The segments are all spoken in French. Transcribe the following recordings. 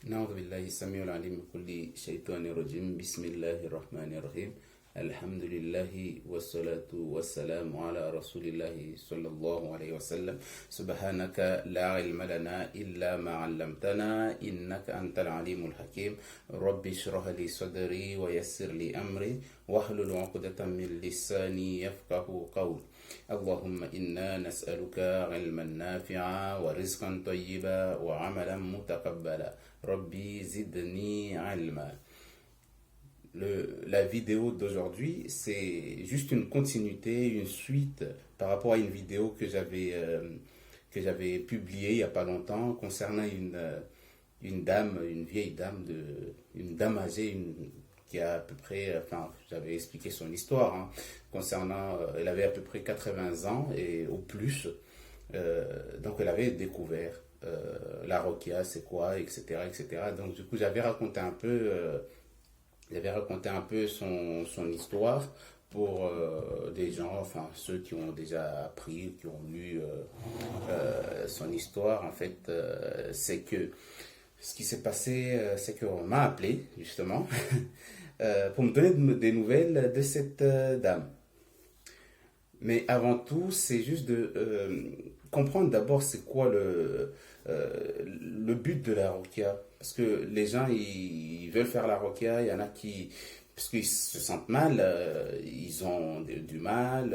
نعوذ بالله السميع العليم من كل شيطان رجيم بسم الله الرحمن الرحيم الحمد لله والصلاة والسلام على رسول الله صلى الله عليه وسلم سبحانك لا علم لنا إلا ما علمتنا إنك أنت العليم الحكيم رب اشرح لي صدري ويسر لي أمري واحلل عقدة من لساني يفقه قولي اللهم إنا نسألك علما نافعا ورزقا طيبا وعملا متقبلا ربي زدني علما. La vidéo d'aujourd'hui, c'est juste une continuité, une suite par rapport à une vidéo que j'avais publiée il n'y a pas longtemps concernant une dame, une vieille dame, une dame âgée, qui a à peu près, enfin, j'avais expliqué son histoire, hein, concernant, elle avait à peu près 80 ans et au plus, donc elle avait découvert la Rokia, c'est quoi, etc., etc. Donc du coup, j'avais raconté un peu son histoire pour des gens, enfin ceux qui ont déjà appris, qui ont lu son histoire. En fait, c'est que ce qui s'est passé, c'est qu'on m'a appelé justement pour me donner des nouvelles de cette dame. Mais avant tout, c'est juste de comprendre d'abord c'est quoi le but de la Rokia. Parce que les gens, ils veulent faire la Rokia, il y en a qui, parce qu'ils se sentent mal, ils ont du mal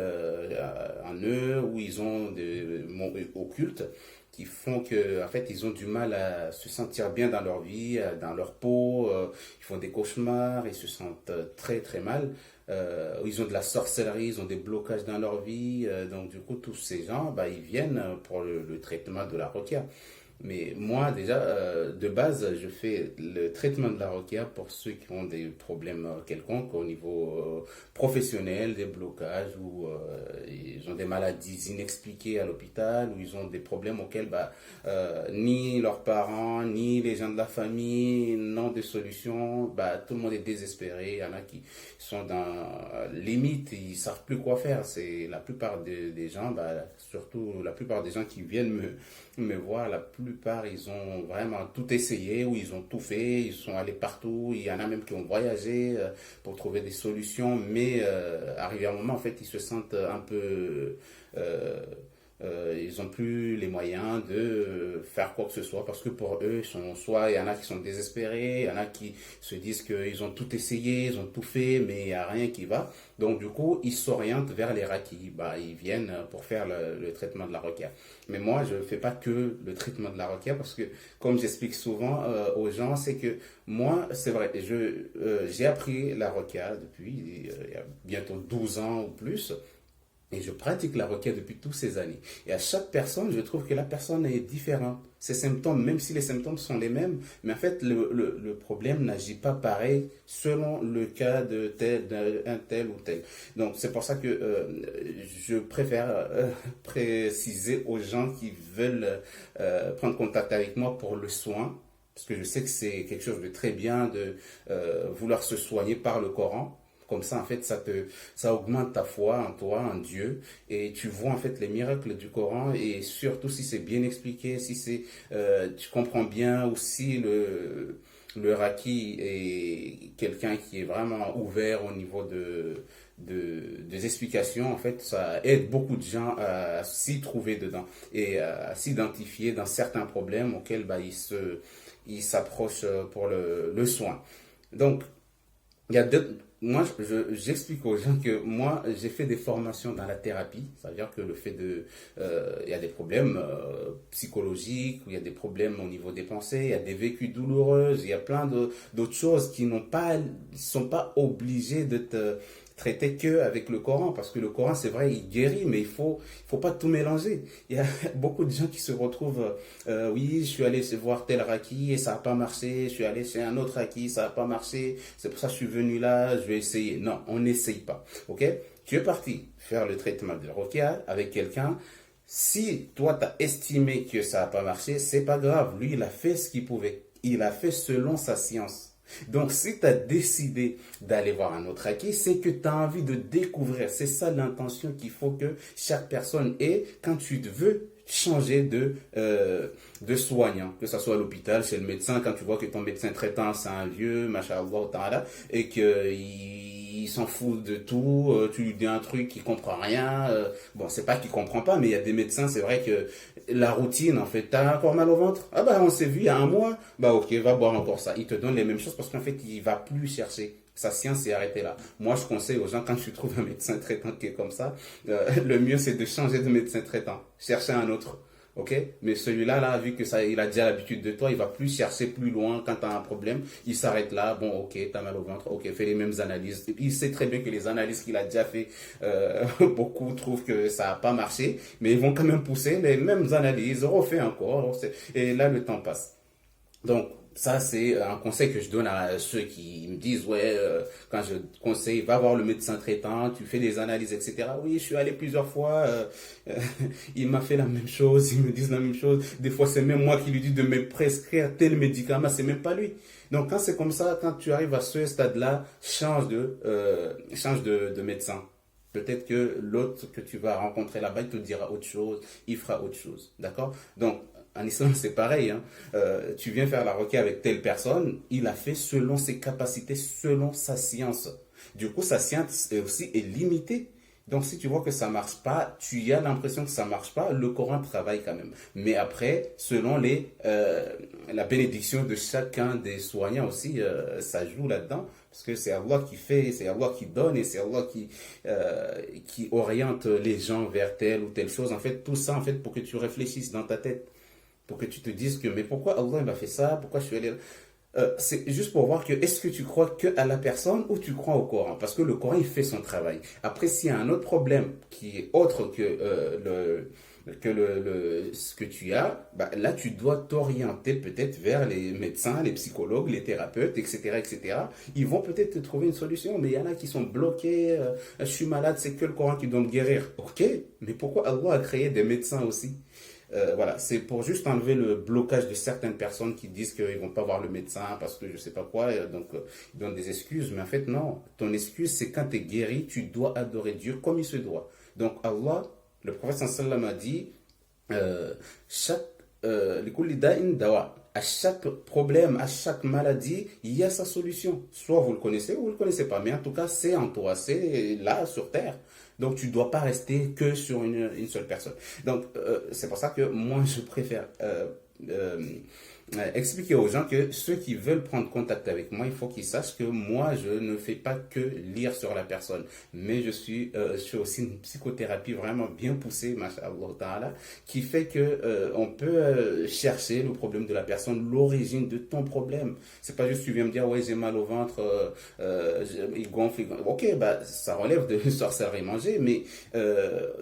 en eux, ou ils ont des mots occultes qui font que, en fait, ils ont du mal à se sentir bien dans leur vie, dans leur peau, ils font des cauchemars, ils se sentent très très mal. Ils ont de la sorcellerie, ils ont des blocages dans leur vie. Donc, du coup, tous ces gens, bah, ils viennent pour le traitement de la roquia. Mais moi, déjà, de base, je fais le traitement de la roquia pour ceux qui ont des problèmes quelconques au niveau professionnel, des blocages, ou ils ont des maladies inexpliquées à l'hôpital, ou ils ont des problèmes auxquels bah, ni leurs parents, ni les gens de la famille n'ont de solution. Bah, tout le monde est désespéré. Il y en a qui sont dans limite, ils savent plus quoi faire. C'est la plupart des gens, bah, surtout la plupart des gens qui viennent me voir, la plupart, ils ont vraiment tout essayé ou ils ont tout fait, ils sont allés partout. Il y en a même qui ont voyagé pour trouver des solutions, mais arrivé à un moment, en fait, ils se sentent un peu euh, ils n'ont plus les moyens de faire quoi que ce soit parce que pour eux, soit il y en a qui sont désespérés, il y en a qui se disent qu'ils ont tout essayé, ils ont tout fait, mais il n'y a rien qui va. Donc du coup, ils s'orientent vers les Raki. Bah, ils viennent pour faire le traitement de la roquia. Mais moi, je ne fais pas que le traitement de la roquia parce que, comme j'explique souvent aux gens, c'est que moi, c'est vrai, j'ai appris la roquia depuis il y a bientôt 12 ans ou plus. Et je pratique la requête depuis toutes ces années. Et à chaque personne, je trouve que la personne est différente. Ses symptômes, même si les symptômes sont les mêmes, mais en fait, le problème n'agit pas pareil selon le cas de d'un tel ou tel. Donc, c'est pour ça que je préfère préciser aux gens qui veulent prendre contact avec moi pour le soin, parce que je sais que c'est quelque chose de très bien de vouloir se soigner par le Coran. Comme ça, en fait, ça augmente ta foi en toi, en Dieu, et tu vois en fait les miracles du Coran, et surtout si c'est bien expliqué, si tu comprends bien, ou si le Raki est quelqu'un qui est vraiment ouvert au niveau des explications, en fait, ça aide beaucoup de gens à s'y trouver dedans et à s'identifier dans certains problèmes auxquels bah, ils s'approchent pour le soin. Donc, il y a moi, j'explique aux gens que moi, j'ai fait des formations dans la thérapie. C'est-à-dire que il y a des problèmes psychologiques, il y a des problèmes au niveau des pensées, il y a des vécus douloureux, il y a plein d'autres choses qui sont pas obligées de te traiter que avec le Coran, parce que le Coran, c'est vrai, il guérit, mais il faut pas tout mélanger. Il y a beaucoup de gens qui se retrouvent, oui, je suis allé voir tel Raki et ça n'a pas marché, je suis allé chez un autre Raki, ça n'a pas marché, c'est pour ça que je suis venu là, je vais essayer. Non, on n'essaye pas, ok? Tu es parti faire le traitement de Rokia avec quelqu'un. Si toi, tu as estimé que ça n'a pas marché, c'est pas grave. Lui, il a fait ce qu'il pouvait. Il a fait selon sa science. Donc, si tu as décidé d'aller voir un autre acquis, c'est que tu as envie de découvrir. C'est ça l'intention qu'il faut que chaque personne ait quand tu veux changer de soignant, que ce soit à l'hôpital, chez le médecin, quand tu vois que ton médecin traitant, c'est un vieux, machallah, ta'ala, et qu'il s'en fout de tout, tu lui dis un truc, il comprend rien, bon, c'est pas qu'il comprend pas, mais il y a des médecins, c'est vrai que la routine, en fait, t'as encore mal au ventre? Ah bah, on s'est vu il y a un mois, bah ok, va boire encore ça. Il te donne les mêmes choses parce qu'en fait, il va plus chercher. Sa science est arrêtée là. Moi, je conseille aux gens, quand tu trouves un médecin traitant qui est comme ça, le mieux c'est de changer de médecin traitant. Chercher un autre. Ok? Mais celui-là, là, vu que ça, il a déjà l'habitude de toi, il va plus chercher plus loin quand tu as un problème. Il s'arrête là. Bon, ok, t'as mal au ventre. Ok, fais les mêmes analyses. Il sait très bien que les analyses qu'il a déjà fait, beaucoup trouvent que ça n'a pas marché, mais ils vont quand même pousser les mêmes analyses, refait encore. Et là, le temps passe. Donc, ça, c'est un conseil que je donne à ceux qui me disent, ouais, quand je conseille, va voir le médecin traitant, tu fais des analyses, etc. Oui, je suis allé plusieurs fois, euh, il m'a fait la même chose, ils me disent la même chose. Des fois, c'est même moi qui lui dis de me prescrire tel médicament, c'est même pas lui. Donc, quand c'est comme ça, quand tu arrives à ce stade-là, change de médecin. Peut-être que l'autre que tu vas rencontrer là-bas, il te dira autre chose, il fera autre chose. D'accord? Donc, en islam, c'est pareil. Hein. Tu viens faire la requête avec telle personne, il a fait selon ses capacités, selon sa science. Du coup, sa science aussi est limitée. Donc, si tu vois que ça marche pas, tu as l'impression que ça marche pas, le Coran travaille quand même. Mais après, selon la bénédiction de chacun des soignants aussi, ça joue là-dedans. Parce que c'est Allah qui fait, c'est Allah qui donne et c'est Allah qui oriente les gens vers telle ou telle chose. En fait, tout ça, en fait, pour que tu réfléchisses dans ta tête, pour que tu te dises que, mais pourquoi Allah m'a fait ça, pourquoi je suis allé là. C'est juste pour voir que est-ce que tu crois que à la personne ou tu crois au Coran, parce que le Coran il fait son travail. Après, s'il y a un autre problème qui est autre que ce que tu as, bah, là tu dois t'orienter peut-être vers les médecins, les psychologues, les thérapeutes, etc., etc. Ils vont peut-être te trouver une solution, mais il y en a qui sont bloqués. Je suis malade, c'est que le Coran qui doit me guérir. Ok, mais pourquoi Allah a créé des médecins aussi? Voilà, c'est pour juste enlever le blocage de certaines personnes qui disent qu'ils vont pas voir le médecin parce que je sais pas quoi, donc ils donnent des excuses. Mais en fait, non. Ton excuse, c'est quand tu es guéri, tu dois adorer Dieu comme il se doit. Donc Allah, le prophète sallam a dit, chaque likulli da'in dawa. À chaque problème, à chaque maladie, il y a sa solution. Soit vous le connaissez ou vous ne le connaissez pas. Mais en tout cas, c'est en toi, c'est là sur Terre. Donc tu ne dois pas rester que sur une seule personne. Donc c'est pour ça que moi je préfère expliquer aux gens que ceux qui veulent prendre contact avec moi, il faut qu'ils sachent que moi, je ne fais pas que lire sur la personne, mais je suis aussi une psychothérapie vraiment bien poussée, mashallah ta'ala, qui fait que on peut chercher le problème de la personne, l'origine de ton problème. C'est pas juste tu viens me dire, ouais, j'ai mal au ventre, il gonfle, ok, bah, ça relève de sorcellerie manger, mais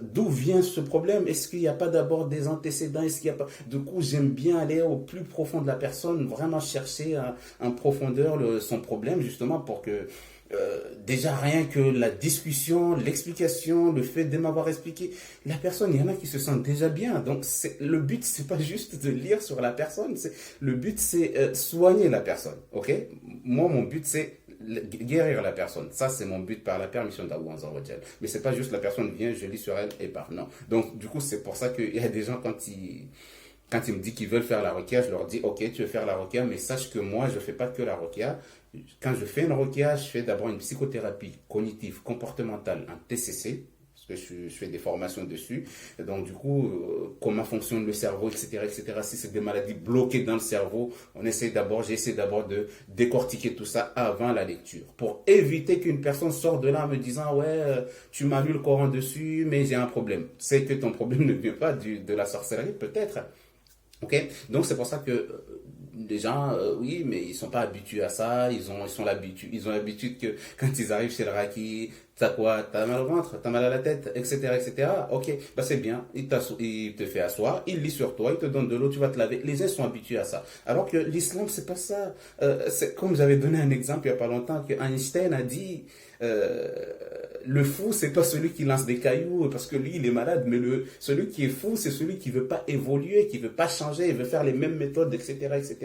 d'où vient ce problème? Est-ce qu'il n'y a pas d'abord des antécédents? Est-ce qu'il y a pas... Du coup, j'aime bien aller au plus profond de la personne, vraiment chercher en profondeur son problème, justement, pour que déjà rien que la discussion, l'explication, le fait de m'avoir expliqué, la personne, il y en a qui se sentent déjà bien. Donc le but, c'est pas juste de lire sur la personne, le but, c'est soigner la personne. Ok? Moi, mon but, c'est guérir la personne. Ça, c'est mon but par la permission d'Allah. Mais c'est pas juste la personne vient, je lis sur elle et part. Non. Donc, du coup, c'est pour ça qu'il y a des gens, quand ils me disent qu'ils veulent faire la requête, je leur dis, ok, tu veux faire la requête, mais sache que moi, je ne fais pas que la requête. Quand je fais une requête, je fais d'abord une psychothérapie cognitive comportementale, un TCC, parce que je fais des formations dessus. Et donc, du coup, comment fonctionne le cerveau, etc., etc. Si c'est des maladies bloquées dans le cerveau, j'essaie d'abord de décortiquer tout ça avant la lecture, pour éviter qu'une personne sorte de là en me disant, ouais, tu m'as lu le Coran dessus, mais j'ai un problème. C'est que ton problème ne vient pas de la sorcellerie, peut-être. Ok, donc c'est pour ça que les gens, oui, mais ils sont pas habitués à ça. Ils ont l'habitude que quand ils arrivent chez le Raki, t'as quoi, t'as mal au ventre, t'as mal à la tête, etc., etc. Ok, bah c'est bien. Il te fait asseoir, il lit sur toi, il te donne de l'eau, tu vas te laver. Les gens sont habitués à ça. Alors que l'islam, c'est pas ça. C'est comme j'avais donné un exemple il y a pas longtemps que Einstein a dit. Le fou, c'est pas celui qui lance des cailloux parce que lui, il est malade, mais celui qui est fou, c'est celui qui veut pas évoluer, qui veut pas changer, il veut faire les mêmes méthodes, etc., etc.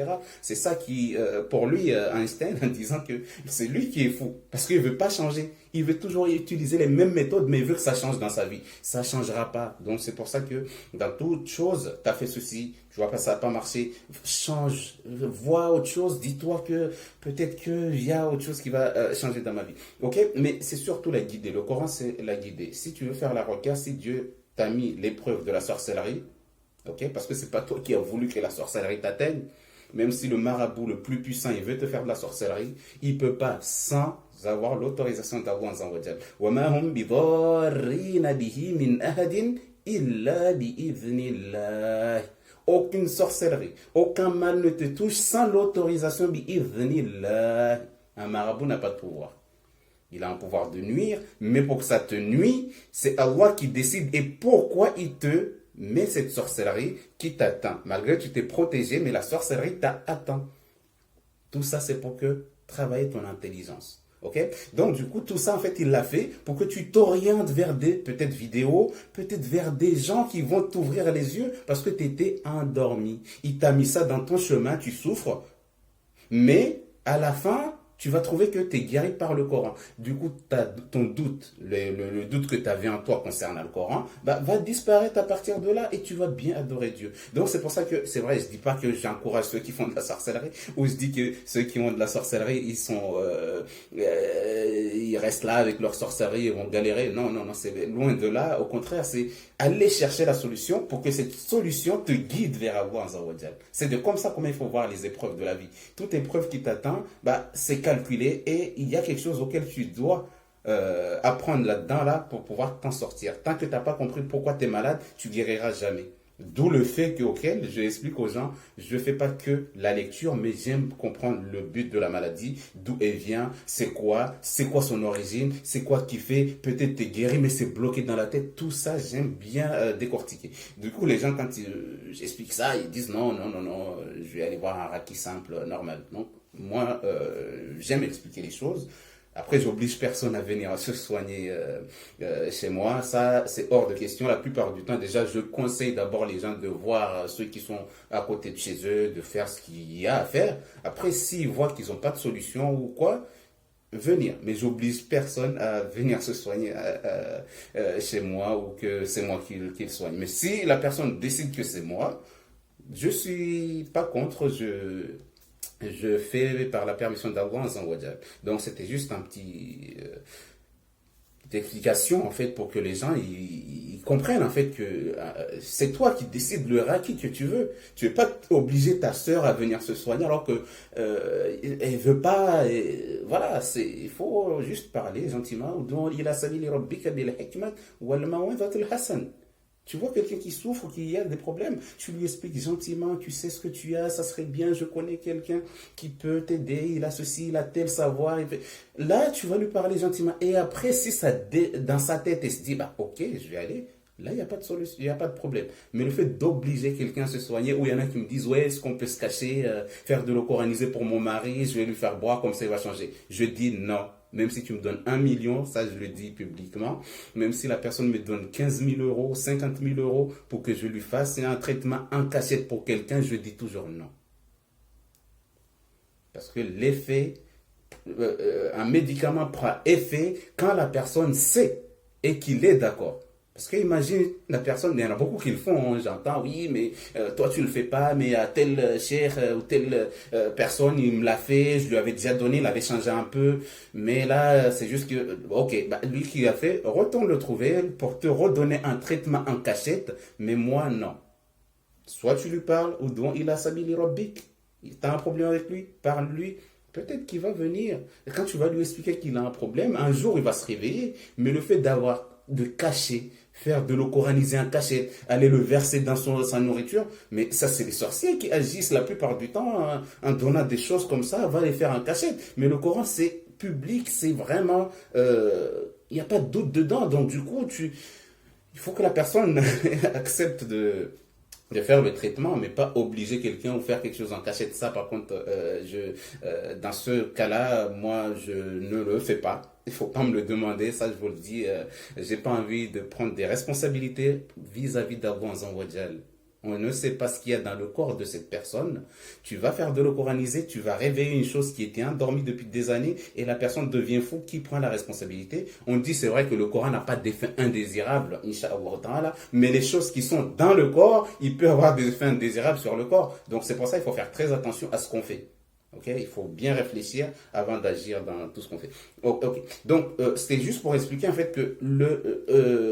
C'est ça qui, pour lui, Einstein, en disant que c'est lui qui est fou parce qu'il veut pas changer. Il veut toujours utiliser les mêmes méthodes, mais il veut que ça change dans sa vie. Ça ne changera pas. Donc c'est pour ça que dans toute chose, tu as fait ceci, tu vois pas ça n'a pas marché, change, vois autre chose, dis-toi que peut-être qu'il y a autre chose qui va changer dans ma vie. Ok? Mais c'est surtout la guider. Le Coran, c'est la guider. Si tu veux faire la requête, si Dieu t'a mis l'épreuve de la sorcellerie, ok? Parce que c'est pas toi qui as voulu que la sorcellerie t'atteigne. Même si le marabout le plus puissant, il veut te faire de la sorcellerie, il ne peut pas sans avoir l'autorisation d'Allah Azza wa Jal. وَمَا هُمْ بِضَارِّينَ بِهِ مِنْ أَحَدٍ إِلَّا بِإِذْنِ اللَّهِ. Aucune sorcellerie, aucun mal ne te touche sans l'autorisation بِإِذْنِ اللَّهِ. Un marabout n'a pas de pouvoir. Il a un pouvoir de nuire, mais pour que ça te nuit, c'est Allah qui décide et pourquoi il te met cette sorcellerie qui t'atteint. Malgré que tu t'es protégé, mais la sorcellerie t'a atteint. Tout ça, c'est pour que travailler ton intelligence. Ok? Donc, du coup, tout ça, en fait, il l'a fait pour que tu t'orientes vers des, peut-être vidéos, peut-être vers des gens qui vont t'ouvrir les yeux parce que tu étais endormi. Il t'a mis ça dans ton chemin, tu souffres, mais à la fin, tu vas trouver que tu es guéri par le Coran. Du coup, ton doute, le doute que tu avais en toi concernant le Coran, bah, va disparaître à partir de là et tu vas bien adorer Dieu. Donc, c'est pour ça que, c'est vrai, je dis pas que j'encourage ceux qui font de la sorcellerie, ou je dis que ceux qui ont de la sorcellerie, ils restent là avec leur sorcellerie et vont galérer. Non, non, non, c'est loin de là. Au contraire, c'est aller chercher la solution pour que cette solution te guide vers Allah Azza wa Jal. C'est de comme ça comment il faut voir les épreuves de la vie. Toute épreuve qui t'attend, bah, c'est calculé et il y a quelque chose auquel tu dois apprendre là-dedans là, pour pouvoir t'en sortir. Tant que tu n'as pas compris pourquoi tu es malade, tu guériras jamais. D'où le fait auquel je explique aux gens, je ne fais pas que la lecture, mais j'aime comprendre le but de la maladie, d'où elle vient, c'est quoi son origine, c'est quoi qui fait, peut-être t'es guéri, mais c'est bloqué dans la tête, tout ça, j'aime bien décortiquer. Du coup, les gens, quand j'explique ça, ils disent non, non, non, non, je vais aller voir un raki simple, normal. Donc, moi, j'aime expliquer les choses. Après, j'oblige personne à venir se soigner chez moi. Ça, c'est hors de question. La plupart du temps, déjà, je conseille d'abord les gens de voir ceux qui sont à côté de chez eux, de faire ce qu'il y a à faire. Après, s'ils voient qu'ils n'ont pas de solution ou quoi, venir. Mais j'oblige personne à venir se soigner chez moi ou que c'est moi qui le soigne. Mais si la personne décide que c'est moi, je suis pas contre, je fais par la permission d'Allah Azza wa Jal. Donc c'était juste un petit explication en fait pour que les gens ils comprennent en fait que c'est toi qui décides le raki que tu veux. Tu ne veux pas obliger ta sœur à venir se soigner alors que elle veut pas. Voilà, il faut juste parler gentiment. Il a sabili rabbika bil hikmat wal maw'izatil hasan. Tu vois quelqu'un qui souffre, qui a des problèmes, tu lui expliques gentiment, tu sais ce que tu as, ça serait bien, je connais quelqu'un qui peut t'aider, il a ceci, il a tel savoir. Là, tu vas lui parler gentiment. Et après, si ça, dans sa tête, il se dit, bah ok, je vais aller, là, il n'y a pas de solution, il n'y a pas de problème. Mais le fait d'obliger quelqu'un à se soigner, ou il y en a qui me disent, ouais, est-ce qu'on peut se cacher, faire de l'eau coranisée pour mon mari, je vais lui faire boire, comme ça il va changer. Je dis non. Même si tu me donnes 1 million, ça je le dis publiquement, même si la personne me donne 15 000 euros, 50 000 euros pour que je lui fasse un traitement en cachette pour quelqu'un, je dis toujours non. Parce que l'effet, un médicament prend effet quand la personne sait et qu'il est d'accord. Parce que imagine la personne, il y en a beaucoup qui le font, hein, j'entends, oui, mais toi tu le fais pas, mais à tel cher ou telle personne, il me l'a fait, je lui avais déjà donné, il avait changé un peu, mais là, c'est juste que, ok, bah, lui qui l'a fait, retourne le trouver pour te redonner un traitement en cachette, mais moi, non. Soit tu lui parles, ou dont il a sabili rabbik, t'as un problème avec lui, parle-lui, peut-être qu'il va venir. Et quand tu vas lui expliquer qu'il a un problème, un jour il va se réveiller, mais le fait de cacher, faire de l'eau coranisée en cachette, aller le verser dans sa nourriture, mais ça c'est les sorciers qui agissent la plupart du temps en donnant des choses comme ça, va les faire en cachette. Mais le Coran c'est public, c'est vraiment, il n'y a pas de doute dedans, donc du coup il faut que la personne accepte de faire le traitement, mais pas obliger quelqu'un ou faire quelque chose en cachette. Ça, par contre, dans ce cas-là, moi, je ne le fais pas. Il faut pas me le demander, ça, je vous le dis. J'ai pas envie de prendre des responsabilités vis-à-vis d'Allah Azza wa Jal. On ne sait pas ce qu'il y a dans le corps de cette personne. Tu vas faire de l'eau coranisée, tu vas réveiller une chose qui était endormie depuis des années et la personne devient fou. Qui prend la responsabilité? On dit c'est vrai que le Coran n'a pas d'effet indésirable, Inch'Allah, mais les choses qui sont dans le corps, il peut avoir des effets indésirables sur le corps. Donc c'est pour ça qu'il faut faire très attention à ce qu'on fait. Okay? Il faut bien réfléchir avant d'agir dans tout ce qu'on fait. Okay. Donc, c'était juste pour expliquer en fait que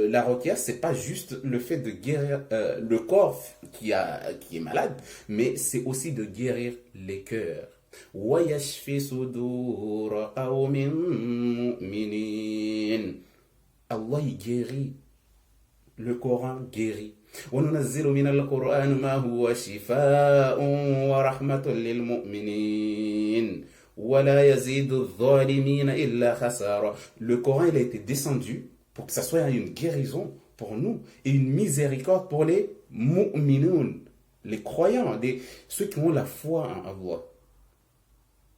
la ruqya, c'est pas juste le fait de guérir le corps qui est malade, mais c'est aussi de guérir les cœurs. وَيَشْفِ صُدُورَ قَوْمٍ مُؤْمِنِينَ. Allah, il guérit. Le Coran guérit. وننزل من القرآن ما هو شفاء ورحمة للمؤمنين ولا يزيد الظالمين إلا خسارا. Le Coran, il a été descendu pour que ça soit une guérison pour nous et une miséricorde pour les mu'minoun, les croyants, ceux qui ont la foi en Allah.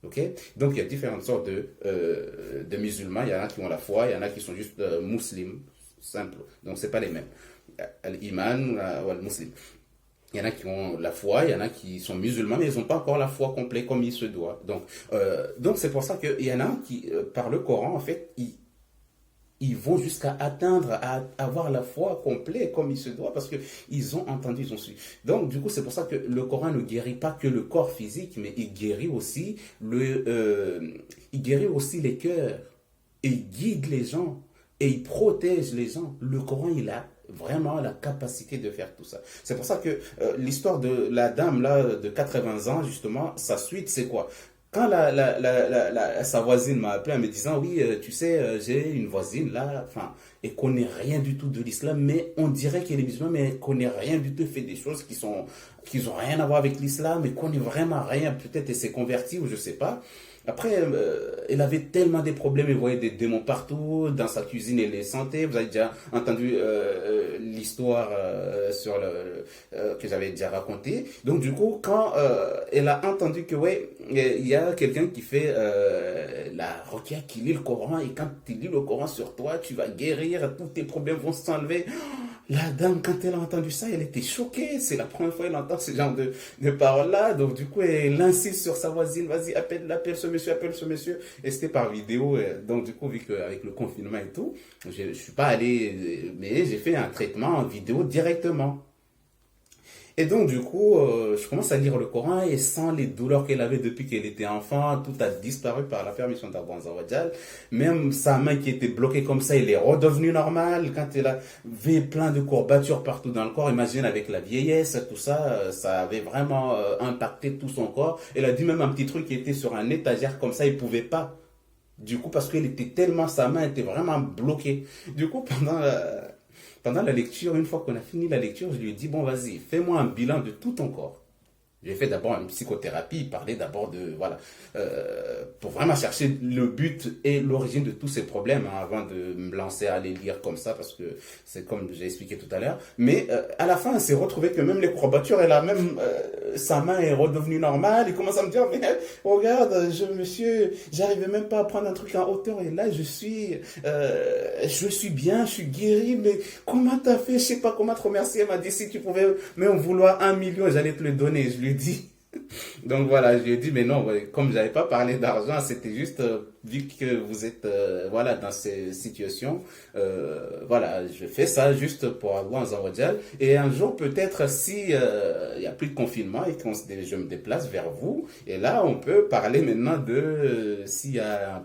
Okay? Donc il y a différentes sortes de musulmans. Il y en a qui ont la foi, il y en a qui sont juste musulmans, simple. Donc c'est pas les mêmes. Al-Iman ou Al-Muslim. Il y en a qui ont la foi, il y en a qui sont musulmans, mais ils n'ont pas encore la foi complète comme il se doit. Donc c'est pour ça qu'il y en a qui, par le Coran, en fait, ils vont jusqu'à atteindre, à avoir la foi complète comme il se doit, parce qu'ils ont entendu, ils ont su. Donc du coup, c'est pour ça que le Coran ne guérit pas que le corps physique, mais il guérit aussi les cœurs. Et il guide les gens. Et il protège les gens. Le Coran, il a vraiment la capacité de faire tout ça. C'est pour ça que l'histoire de la dame là de 80 ans, justement, sa suite, c'est quoi? Quand sa voisine m'a appelé en me disant, oui, tu sais, j'ai une voisine là, enfin, elle connaît rien du tout de l'islam, mais on dirait qu'elle est musulmane, mais elle connaît rien du tout, elle fait des choses qui ont rien à voir avec l'islam, elle connaît vraiment rien, peut-être elle s'est convertie ou je sais pas. Après, elle avait tellement de problèmes, elle voyait des démons partout, dans sa cuisine, elle les sentait. Vous avez déjà entendu l'histoire que j'avais déjà racontée. Donc du coup, quand elle a entendu que ouais, il y a quelqu'un qui fait la ruqya, qui lit le Coran, et quand tu lis le Coran sur toi, tu vas guérir, tous tes problèmes vont s'enlever. La dame, quand elle a entendu ça, elle était choquée. C'est la première fois qu'elle entend ce genre de paroles-là. Donc, du coup, elle insiste sur sa voisine. Vas-y, appelle ce monsieur. Et c'était par vidéo. Donc, du coup, vu qu'avec le confinement et tout, je ne suis pas allé, mais j'ai fait un traitement en vidéo directement. Et donc, du coup, je commence à lire le Coran et sans les douleurs qu'elle avait depuis qu'elle était enfant, tout a disparu par la permission d'Allah Azawajal. Même sa main qui était bloquée comme ça, elle est redevenue normale. Quand elle avait plein de courbatures partout dans le corps, imagine avec la vieillesse, tout ça, ça avait vraiment impacté tout son corps. Elle a dit même un petit truc qui était sur un étagère comme ça, il pouvait pas. Du coup, parce qu'elle était tellement, sa main était vraiment bloquée. Du coup, pendant la lecture, une fois qu'on a fini la lecture, je lui ai dit, bon, vas-y, fais-moi un bilan de tout ton corps. J'ai fait d'abord une psychothérapie, il parlait d'abord pour vraiment chercher le but et l'origine de tous ces problèmes, hein, avant de me lancer à aller lire comme ça, parce que c'est comme j'ai expliqué tout à l'heure. Mais à la fin, elle s'est retrouvée que même les courbatures, sa main est redevenue normale. Il commence à me dire, mais regarde, j'arrivais même pas à prendre un truc en hauteur, et là, je suis bien, je suis guéri, mais comment t'as fait? Je sais pas comment te remercier. Elle m'a dit, si tu pouvais même vouloir 1 million, j'allais te le donner. Je lui ai dit. Donc voilà, je lui ai dit, mais non, comme j'avais pas parlé d'argent, c'était juste, vu que vous êtes dans ces situations, voilà, je fais ça juste pour Allah Azawajal. Et un jour, peut-être, si il y a plus de confinement et que je me déplace vers vous, et là, on peut parler maintenant de s'il y a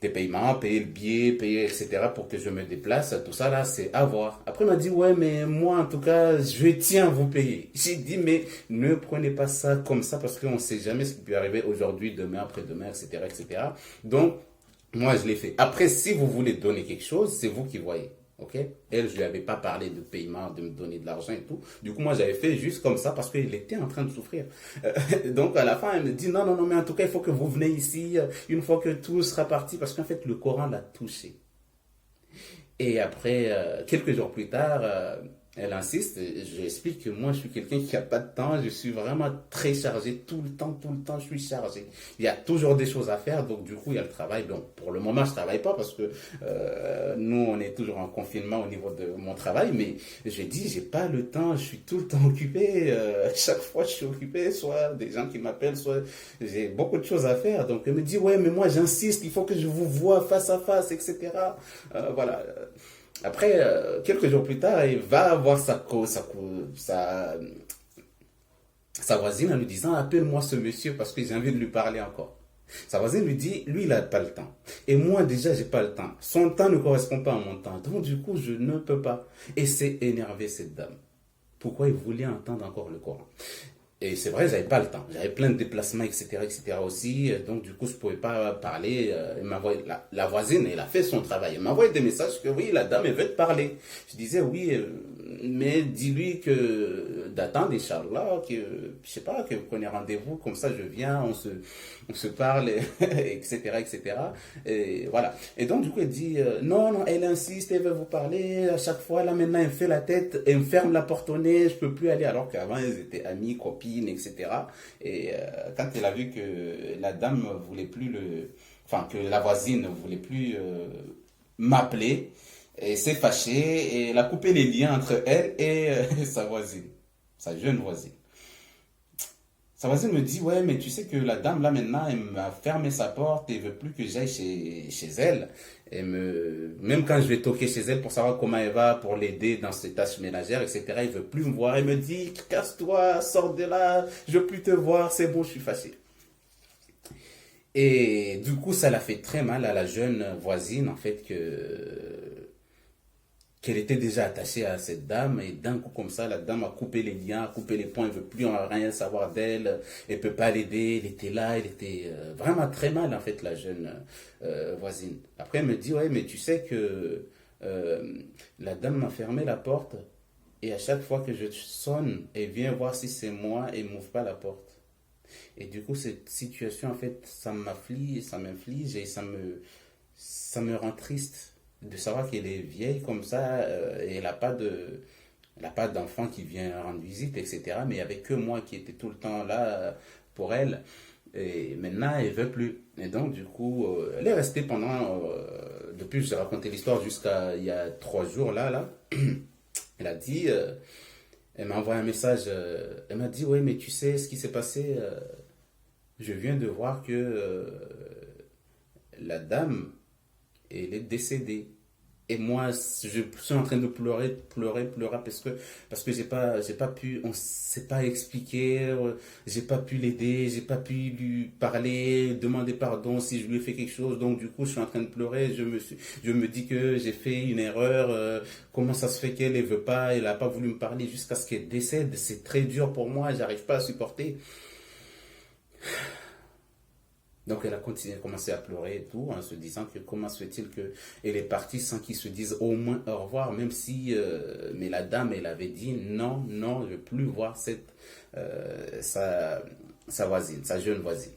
des paiements, payer le billet, payer, etc. pour que je me déplace, tout ça là, c'est à voir. Après, il m'a dit, ouais, mais moi, en tout cas, je tiens à vous payer. J'ai dit, mais ne prenez pas ça comme ça, parce qu'on ne sait jamais ce qui peut arriver aujourd'hui, demain, après-demain, etc., etc. Donc, moi, je l'ai fait. Après, si vous voulez donner quelque chose, c'est vous qui voyez. Ok? Elle, je lui avais pas parlé de paiement, de me donner de l'argent et tout. Du coup, moi, j'avais fait juste comme ça parce qu'il était en train de souffrir. Donc, à la fin, elle me dit, non, mais en tout cas, il faut que vous venez ici une fois que tout sera parti, parce qu'en fait, le Coran l'a touché. Et après, quelques jours plus tard, Elle insiste, et je lui explique que moi je suis quelqu'un qui n'a pas de temps, je suis vraiment très chargé, tout le temps je suis chargé. Il y a toujours des choses à faire, donc du coup il y a le travail. Bon, pour le moment je travaille pas parce que nous on est toujours en confinement au niveau de mon travail, mais j'ai dit j'ai pas le temps, je suis tout le temps occupé, chaque fois je suis occupé, soit des gens qui m'appellent, soit j'ai beaucoup de choses à faire. Donc elle me dit ouais mais moi j'insiste, il faut que je vous vois face à face, etc. Voilà. Après, quelques jours plus tard, il va voir sa voisine en lui disant appelle-moi ce monsieur parce que j'ai envie de lui parler encore. Sa voisine lui dit lui, il n'a pas le temps. Et moi, déjà, j'ai pas le temps. Son temps ne correspond pas à mon temps. Donc, du coup, je ne peux pas. Et c'est énervé cette dame. Pourquoi il voulait entendre encore le Coran? Et c'est vrai, j'avais pas le temps. J'avais plein de déplacements, etc., aussi. Donc, du coup, je pouvais pas parler. La voisine, elle a fait son travail. Elle m'a envoyé des messages que oui, la dame, elle veut te parler. Je disais oui, mais dis-lui que d'attendre, Inch'Allah, que, je sais pas, que vous prenez rendez-vous, comme ça, je viens, on se parle, etc., etc. Et voilà. Et donc, du coup, elle dit, non, non, elle insiste, elle veut vous parler. À chaque fois, là, maintenant, elle fait la tête, elle me ferme la porte au nez, je peux plus aller. Alors qu'avant, elles étaient amies, copines, etc. Et quand elle a vu que la dame voulait plus enfin, que la voisine ne voulait plus m'appeler, elle s'est fâchée et elle a coupé les liens entre elle et sa voisine, sa jeune voisine. Sa voisine me dit, ouais, mais tu sais que la dame, là, maintenant, elle m'a fermé sa porte et veut plus que j'aille chez elle. Même quand je vais toquer chez elle pour savoir comment elle va, pour l'aider dans ses tâches ménagères, etc., elle veut plus me voir. Elle me dit, casse-toi, sors de là, je veux plus te voir, c'est bon, je suis fâché. Et du coup, ça l'a fait très mal à la jeune voisine, en fait, qu'elle était déjà attachée à cette dame et d'un coup comme ça la dame a coupé les liens, a coupé les ponts, elle veut plus rien savoir d'elle, elle peut pas l'aider, elle était là, elle était vraiment très mal en fait la jeune voisine. Après elle me dit ouais mais tu sais que euh, la dame m'a fermé la porte et à chaque fois que je sonne elle vient voir si c'est moi et m'ouvre pas la porte. Et du coup cette situation en fait ça m'inflige et ça me rend triste de savoir qu'elle est vieille comme ça et elle n'a pas d'enfant qui vient rendre visite, etc. Mais il n'y avait que moi qui étais tout le temps là pour elle. Et maintenant, elle ne veut plus. Et donc, du coup, elle est restée pendant. Depuis, je j'ai raconté l'histoire jusqu'à il y a 3 jours, là. Elle a dit. Elle m'a envoyé un message. Elle m'a dit ouais, mais tu sais ce qui s'est passé. Je viens de voir que la dame, elle est décédée. Et moi, je suis en train de pleurer parce que j'ai pas pu, on s'est pas expliqué, j'ai pas pu l'aider, j'ai pas pu lui parler, demander pardon si je lui ai fait quelque chose. Donc du coup, je suis en train de pleurer. Je me dis que j'ai fait une erreur. Comment ça se fait qu'elle ne veut pas, elle a pas voulu me parler jusqu'à ce qu'elle décède. C'est très dur pour moi. J'arrive pas à supporter. Donc elle a continué, commencé à pleurer et tout, en se disant que comment se fait-il qu'elle est partie sans qu'ils se disent au moins au revoir, même si, mais la dame, elle avait dit non, non, je ne veux plus voir sa voisine, sa jeune voisine.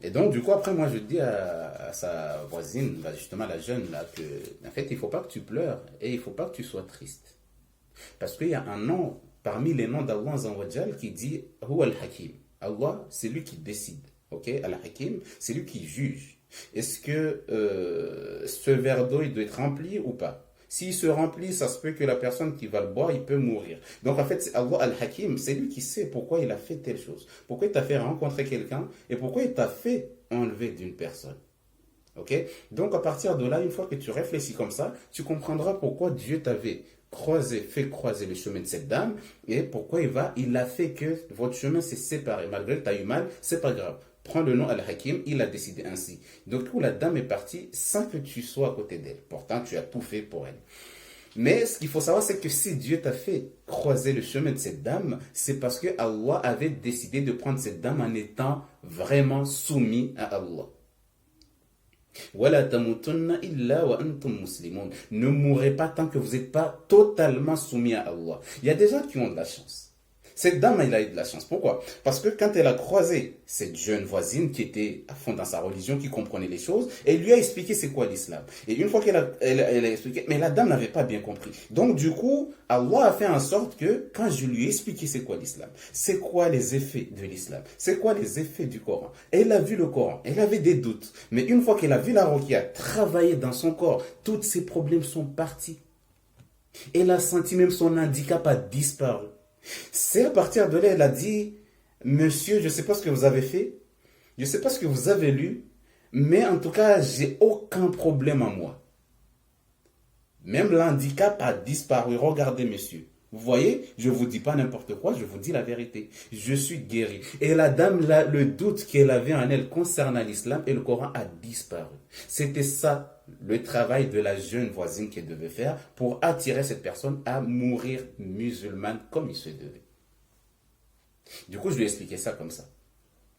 Et donc, du coup, après, moi, je dis à sa voisine, bah, justement, la jeune, là, que, en fait, il ne faut pas que tu pleures et il ne faut pas que tu sois triste. Parce qu'il y a un nom, parmi les noms d'Allah Azawajal, qui dit Huwa al-Hakim. Allah, c'est lui qui décide. Ok, Al-Hakim, c'est lui qui juge. Est-ce que ce verre d'eau, il doit être rempli ou pas? S'il se remplit, ça se peut que la personne qui va le boire, il peut mourir. Donc en fait, c'est Allah Al-Hakim, c'est lui qui sait pourquoi il a fait telle chose. Pourquoi il t'a fait rencontrer quelqu'un et pourquoi il t'a fait enlever d'une personne. Ok? Donc à partir de là, une fois que tu réfléchis comme ça, tu comprendras pourquoi Dieu t'avait fait croiser le chemin de cette dame et pourquoi il a fait que votre chemin s'est séparé. Malgré que tu as eu mal, c'est pas grave. Prends le nom Al-Hakim, il a décidé ainsi. Donc, du coup, la dame est partie sans que tu sois à côté d'elle. Pourtant, tu as tout fait pour elle. Mais ce qu'il faut savoir, c'est que si Dieu t'a fait croiser le chemin de cette dame, c'est parce que Allah avait décidé de prendre cette dame en étant vraiment soumis à Allah. Ne mourrez pas tant que vous n'êtes pas totalement soumis à Allah. Il y a des gens qui ont de la chance. Cette dame, elle a eu de la chance. Pourquoi? Parce que quand elle a croisé cette jeune voisine qui était à fond dans sa religion, qui comprenait les choses, elle lui a expliqué c'est quoi l'islam. Et une fois qu'elle a expliqué, mais la dame n'avait pas bien compris. Donc du coup, Allah a fait en sorte que quand je lui ai expliqué c'est quoi l'islam, c'est quoi les effets de l'islam, c'est quoi les effets du Coran, elle a vu le Coran, elle avait des doutes. Mais une fois qu'elle a vu la ruqya travailler dans son corps, tous ses problèmes sont partis. Elle a senti même son handicap a disparu. C'est à partir de là, elle a dit, monsieur, je ne sais pas ce que vous avez fait, je ne sais pas ce que vous avez lu, mais en tout cas, j'ai aucun problème en moi. Même l'handicap a disparu. Regardez, monsieur. Vous voyez, je ne vous dis pas n'importe quoi, je vous dis la vérité. Je suis guéri. Et la dame, là, le doute qu'elle avait en elle concernant l'islam et le Coran a disparu. C'était ça, le travail de la jeune voisine qu'elle devait faire pour attirer cette personne à mourir musulmane comme il se devait. Du coup, je lui ai expliqué ça comme ça.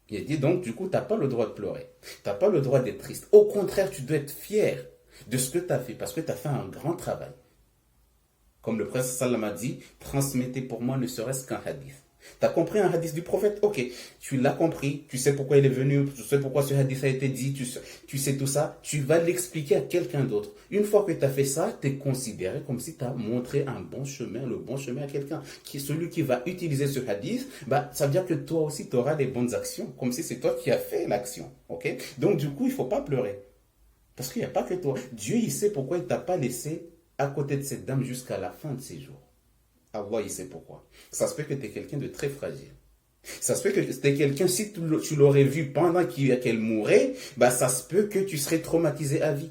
Il a dit donc, du coup, tu n'as pas le droit de pleurer. Tu n'as pas le droit d'être triste. Au contraire, tu dois être fier de ce que tu as fait parce que tu as fait un grand travail. Comme le prophète sallam a dit, transmettez pour moi ne serait-ce qu'un hadith. Tu as compris un hadith du prophète? Ok, tu l'as compris, tu sais pourquoi il est venu, tu sais pourquoi ce hadith a été dit, tu sais tout ça, tu vas l'expliquer à quelqu'un d'autre. Une fois que tu as fait ça, tu es considéré comme si tu as montré un bon chemin, le bon chemin à quelqu'un. Celui qui va utiliser ce hadith, ça veut dire que toi aussi tu auras des bonnes actions, comme si c'est toi qui as fait l'action. Ok? Donc du coup, il ne faut pas pleurer. Parce qu'il n'y a pas que toi. Dieu, il sait pourquoi il ne t'a pas laissé à côté de cette dame jusqu'à la fin de ses jours. Allah, il sait pourquoi. Ça se peut que tu es quelqu'un de très fragile. Ça se peut que tu es quelqu'un, si tu l'aurais vu pendant qu'elle mourait, ça se peut que tu serais traumatisé à vie.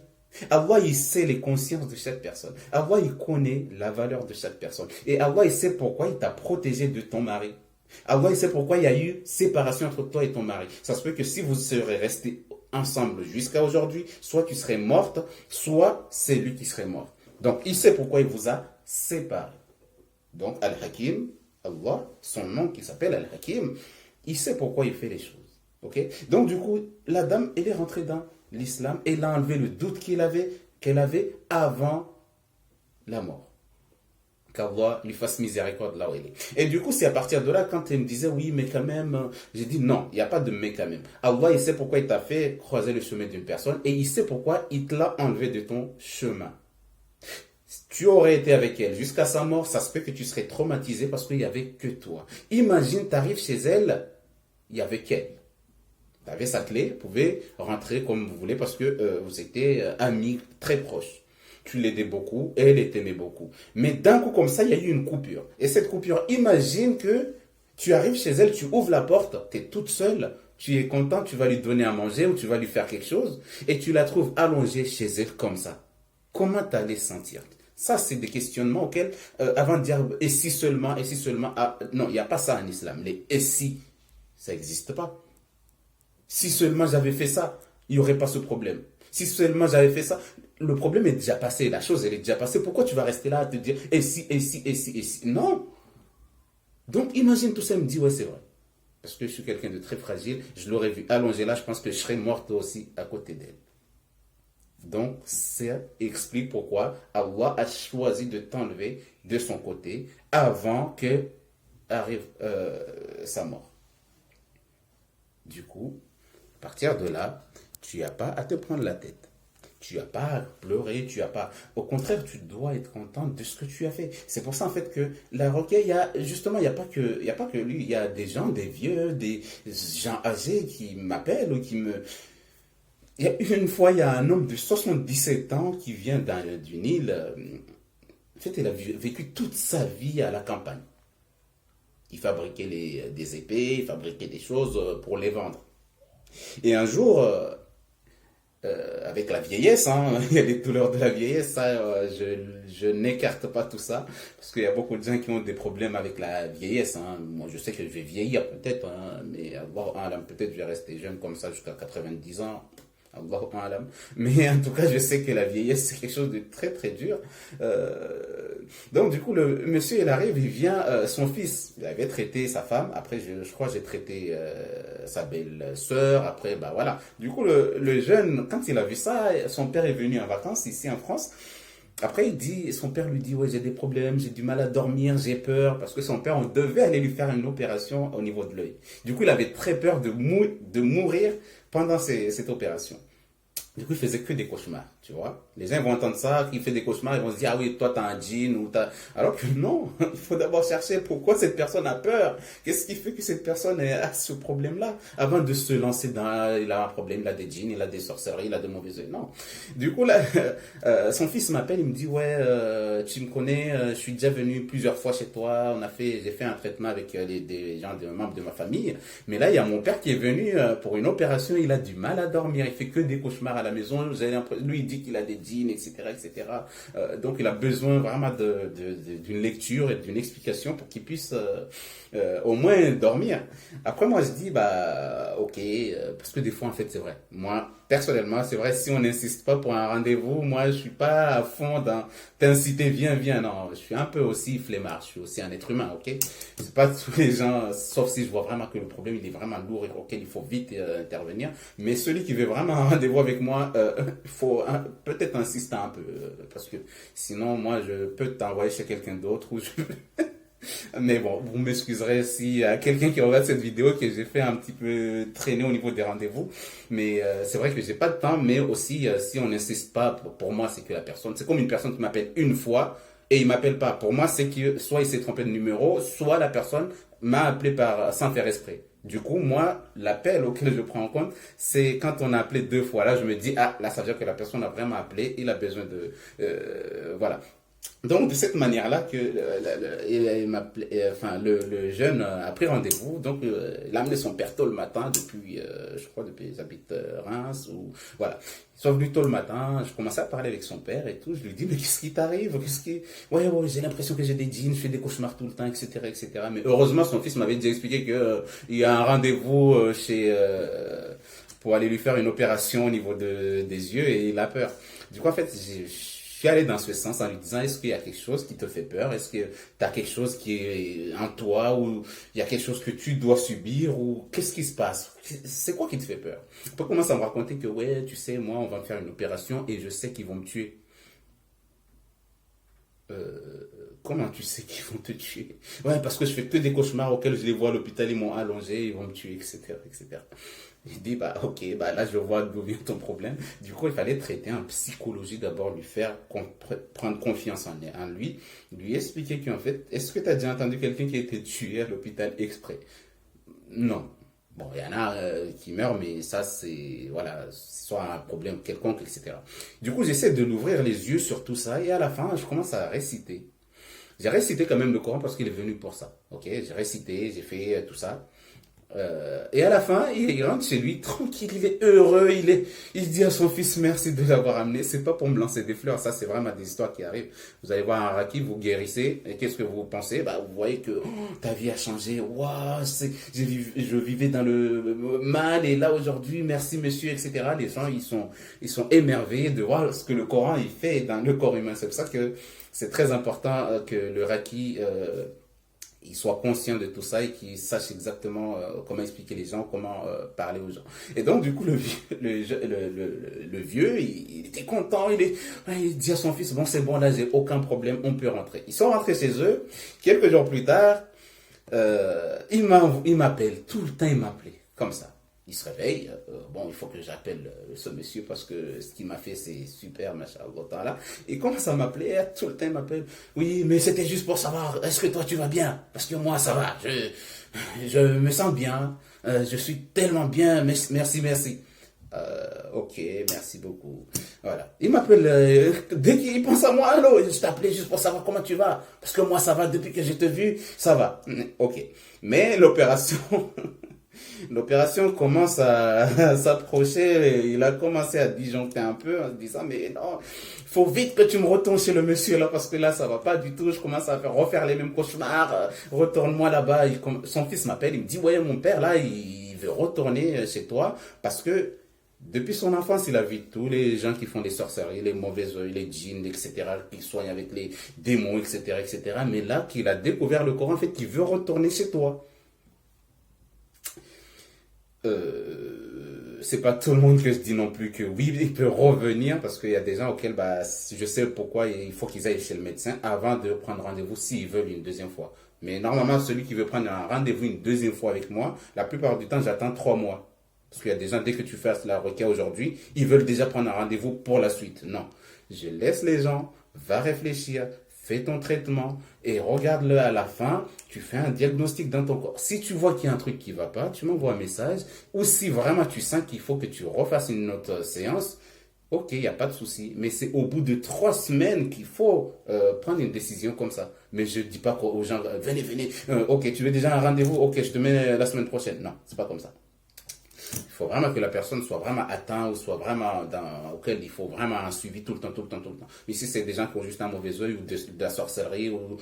Allah, il sait les consciences de chaque personne. Allah, il connaît la valeur de chaque personne. Et Allah, il sait pourquoi il t'a protégé de ton mari. Allah, il sait pourquoi il y a eu séparation entre toi et ton mari. Ça se peut que si vous serez restés ensemble jusqu'à aujourd'hui, soit tu serais morte, soit c'est lui qui serait mort. Donc, il sait pourquoi il vous a séparés. Donc, Al-Hakim, Allah, son nom qui s'appelle Al-Hakim, il sait pourquoi il fait les choses. Okay? Donc, du coup, la dame, elle est rentrée dans l'islam, elle a enlevé le doute qu'elle avait avant la mort. Qu'Allah lui fasse miséricorde là où elle est. Et du coup, c'est à partir de là, quand elle me disait, oui, mais quand même, j'ai dit, non, il n'y a pas de mais quand même. Allah, il sait pourquoi il t'a fait croiser le chemin d'une personne et il sait pourquoi il te l'a enlevé de ton chemin. Tu aurais été avec elle jusqu'à sa mort, ça se peut que tu serais traumatisé parce qu'il n'y avait que toi. Imagine, tu arrives chez elle, il n'y avait qu'elle. Tu avais sa clé, vous pouvez rentrer comme vous voulez parce que vous étiez amis très proches. Tu l'aidais beaucoup, elle t'aimait beaucoup. Mais d'un coup comme ça, il y a eu une coupure. Et cette coupure, imagine que tu arrives chez elle, tu ouvres la porte, tu es toute seule, tu es content, tu vas lui donner à manger ou tu vas lui faire quelque chose et tu la trouves allongée chez elle comme ça. Comment tu allais sentir? Ça, c'est des questionnements auxquels, avant de dire et si seulement, non, il n'y a pas ça en islam. Les et si, ça n'existe pas. Si seulement j'avais fait ça, il n'y aurait pas ce problème. Si seulement j'avais fait ça, le problème est déjà passé, la chose elle est déjà passée. Pourquoi tu vas rester là à te dire et si, et si, et si, et si? Non. Donc imagine tout ça, il me dit ouais, c'est vrai. Parce que je suis quelqu'un de très fragile, je l'aurais vu allongé là, je pense que je serais morte aussi à côté d'elle. Donc, ça explique pourquoi Allah a choisi de t'enlever de son côté avant que arrive sa mort. Du coup, à partir de là, tu n'as pas à te prendre la tête. Tu n'as pas à pleurer, tu n'as pas... Au contraire, tu dois être content de ce que tu as fait. C'est pour ça, en fait, que la requête, il n'y a pas que lui. Il y a des gens, des vieux, des gens âgés qui m'appellent ou qui me... Il y a une fois, il y a un homme de 77 ans qui vient d'une île. En fait, il a vécu toute sa vie à la campagne. Il fabriquait des épées, il fabriquait des choses pour les vendre. Et un jour, avec la vieillesse, il y a les douleurs de la vieillesse, ça, je n'écarte pas tout ça, parce qu'il y a beaucoup de gens qui ont des problèmes avec la vieillesse. Moi, je sais que je vais vieillir peut-être, mais peut-être je vais rester jeune comme ça jusqu'à 90 ans. Allahu a'lam. Mais en tout cas, je sais que la vieillesse, c'est quelque chose de très très dur. Donc du coup, le monsieur, il arrive, il vient, son fils, il avait traité sa femme, après je crois que j'ai traité sa belle-sœur, après, voilà. Du coup, le jeune, quand il a vu ça, son père est venu en vacances ici en France, Après, il dit, son père lui dit, ouais, j'ai des problèmes, j'ai du mal à dormir, j'ai peur, parce que son père, on devait aller lui faire une opération au niveau de l'œil. Du coup, il avait très peur de mourir pendant cette opération. Du coup, il faisait que des cauchemars, tu vois. Les gens vont entendre ça, qu'il fait des cauchemars, ils vont se dire, ah oui, toi, t'as un djinn ou t'as... Alors que non, il faut d'abord chercher pourquoi cette personne a peur. Qu'est-ce qui fait que cette personne a ce problème-là? Avant de se lancer dans, il a un problème, il a des djinns, il a des sorcelleries, il a de mauvais yeux. Non. Du coup, là, son fils m'appelle, il me dit, ouais, tu me connais, je suis déjà venu plusieurs fois chez toi, j'ai fait un traitement avec des gens, des membres de ma famille. Mais là, il y a mon père qui est venu pour une opération, il a du mal à dormir, il fait que des cauchemars à la maison. Lui, il dit qu'il a des djinns, etc., etc. Donc, il a besoin vraiment d'une lecture et d'une explication pour qu'il puisse au moins dormir. Après, moi, je dis, bah, ok, parce que des fois, en fait, c'est vrai. Moi, personnellement, c'est vrai, si on n'insiste pas pour un rendez-vous, moi, je suis pas à fond dans t'inciter, viens, viens. Non, je suis un peu aussi flemmard, je suis aussi un être humain, ok? C'est pas tous les gens, sauf si je vois vraiment que le problème, il est vraiment lourd et auquel il faut vite intervenir. Mais celui qui veut vraiment un rendez-vous avec moi, il faut peut-être insister un peu, parce que sinon, moi, je peux t'envoyer chez quelqu'un d'autre ou je... Mais bon, vous m'excuserez s'il y a quelqu'un qui regarde cette vidéo que j'ai fait un petit peu traîner au niveau des rendez-vous. Mais c'est vrai que j'ai pas de temps, mais aussi si on n'insiste pas, pour moi, c'est que la personne, c'est comme une personne qui m'appelle une fois et il m'appelle pas. Pour moi, c'est que soit il s'est trompé de numéro, soit la personne m'a appelé sans faire exprès. Du coup, moi, l'appel auquel je prends en compte, c'est quand on a appelé deux fois. Là, je me dis, ah, là, ça veut dire que la personne a vraiment appelé, il a besoin de... voilà. Donc, de cette manière-là, que le jeune a pris rendez-vous. Donc, il a amené son père tôt le matin depuis, je crois, depuis, ils habitent Reims. Ou, voilà. Ils sont venus tôt le matin. Je commençais à parler avec son père et tout. Je lui dis, mais qu'est-ce qui t'arrive? Ouais, ouais, j'ai l'impression que j'ai des djinns, je fais des cauchemars tout le temps, etc., etc. Mais heureusement, son fils m'avait déjà expliqué que, il y a un rendez-vous pour aller lui faire une opération au niveau des yeux et il a peur. Du coup, en fait, je suis allé dans ce sens en lui disant, est-ce qu'il y a quelque chose qui te fait peur? Est-ce que tu as quelque chose qui est en toi ou il y a quelque chose que tu dois subir ou qu'est-ce qui se passe? C'est quoi qui te fait peur? Après, commence à me raconter que, ouais, tu sais, moi, on va me faire une opération et je sais qu'ils vont me tuer. Comment tu sais qu'ils vont te tuer? Ouais, parce que je fais que des cauchemars auxquels je les vois à l'hôpital, ils m'ont allongé, ils vont me tuer, etc., etc. Il dit, bah, ok, bah là, je vois d'où vient ton problème. Du coup, il fallait traiter en psychologie d'abord, lui faire prendre confiance en lui expliquer qu'en fait, est-ce que tu as déjà entendu quelqu'un qui a été tué à l'hôpital exprès? Non. Bon, il y en a qui meurent, mais ça, c'est, voilà, soit un problème quelconque, etc. Du coup, j'essaie de l'ouvrir les yeux sur tout ça, et à la fin, je commence à réciter. J'ai récité quand même le Coran parce qu'il est venu pour ça. Ok, j'ai récité, j'ai fait tout ça. Et à la fin, il rentre chez lui tranquille, il est heureux, il dit à son fils merci de l'avoir amené. C'est pas pour me lancer des fleurs, ça c'est vraiment des histoires qui arrivent. Vous allez voir un raki, vous guérissez, et qu'est-ce que vous pensez? Bah, vous voyez que ta vie a changé. Waouh, je vivais dans le mal et là aujourd'hui, merci monsieur, etc. Les gens ils sont émerveillés de voir ce que le Coran il fait dans le corps humain. C'est pour ça que c'est très important que le raki il soit conscient de tout ça et qu'il sache exactement comment expliquer les gens, comment parler aux gens. Et donc, du coup, le vieux, il était content, il dit à son fils, bon, c'est bon, là, j'ai aucun problème, on peut rentrer. Ils sont rentrés chez eux. Quelques jours plus tard, il m'appelle, tout le temps, il m'appelait, comme ça. Il se réveille, bon, il faut que j'appelle ce monsieur parce que ce qu'il m'a fait, c'est super, machin, autant là. Il commence à m'appeler, tout le temps il m'appelle. Oui, mais c'était juste pour savoir, est-ce que toi tu vas bien? Parce que moi ça va, je me sens bien, je suis tellement bien, merci, merci. Ok, merci beaucoup. Voilà. Il m'appelle, dès qu'il pense à moi, allô, je t'appelais juste pour savoir comment tu vas. Parce que moi ça va, depuis que je t'ai vu, ça va. Ok. Mais l'opération... L'opération commence à s'approcher. Il a commencé à disjoncter un peu en se disant, mais non, il faut vite que tu me retournes chez le monsieur là, parce que là, ça va pas du tout. Je commence à refaire les mêmes cauchemars. Retourne-moi là-bas. Son fils m'appelle. Il me dit, ouais, mon père là, il veut retourner chez toi parce que depuis son enfance, il a vu tous les gens qui font des sorcelleries, les mauvaises oeufs, les djinns, etc., qui soignent avec les démons, etc., etc. Mais là, qu'il a découvert le Coran, en fait, il veut retourner chez toi. c'est pas tout le monde que je dis non plus que oui, il peut revenir parce qu'il y a des gens auxquels bah, je sais pourquoi il faut qu'ils aillent chez le médecin avant de prendre rendez-vous s'ils veulent une deuxième fois. Mais normalement, celui qui veut prendre un rendez-vous une deuxième fois avec moi, la plupart du temps, j'attends 3 mois. Parce qu'il y a des gens, dès que tu fasses la requête aujourd'hui, ils veulent déjà prendre un rendez-vous pour la suite. Non. Je laisse les gens, va réfléchir, fais ton traitement et regarde-le à la fin. Tu fais un diagnostic dans ton corps. Si tu vois qu'il y a un truc qui ne va pas, tu m'envoies un message. Ou si vraiment tu sens qu'il faut que tu refasses une autre séance, ok, il n'y a pas de souci. Mais c'est au bout de 3 semaines qu'il faut prendre une décision comme ça. Mais je ne dis pas aux gens, venez, venez, ok, tu veux déjà un rendez-vous, ok, je te mets la semaine prochaine. Non, c'est pas comme ça. Il faut vraiment que la personne soit vraiment atteinte ou soit vraiment auquel il faut vraiment un suivi tout le temps, tout le temps, tout le temps. Ici, c'est des gens qui ont juste un mauvais œil ou de la sorcellerie ou